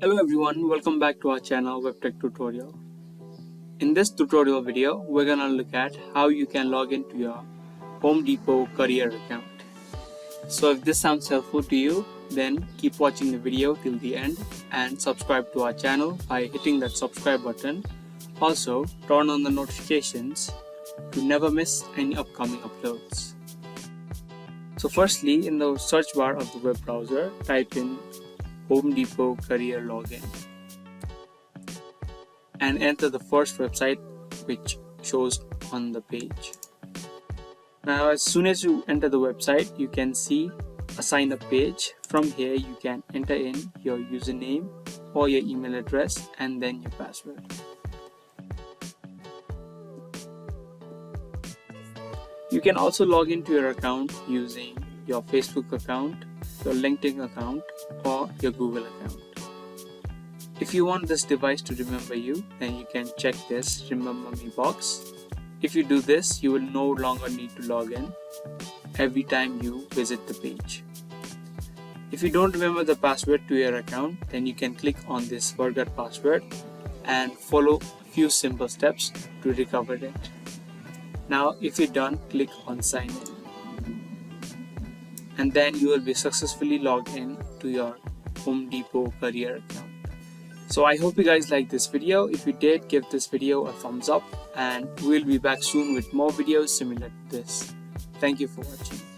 Hello everyone, welcome back to our channel Webtech Tutorial. In this tutorial video, we're gonna look at how you can log into your Home Depot career account. So if this sounds helpful to you, then keep watching the video till the end and subscribe to our channel by hitting that subscribe button. Also, turn on the notifications to never miss any upcoming uploads. So firstly, in the search bar of the web browser, type in Home Depot career login and enter the first website which shows on the page. Now as soon as you enter the website, you can see a sign up page. From here you can enter in your username or your email address and then your password. You can also log into your account using your Facebook account, your LinkedIn account, or your Google account. If you want this device to remember you, then you can check this Remember Me box. If you do this, you will no longer need to log in every time you visit the page. If you don't remember the password to your account, then you can click on this Forget Password and follow a few simple steps to recover it. Now, if you're done, click on Sign In. And then you will be successfully logged in to your Home Depot career account. So I hope you guys liked this video. If you did, give this video a thumbs up and we'll be back soon with more videos similar to this. Thank you for watching.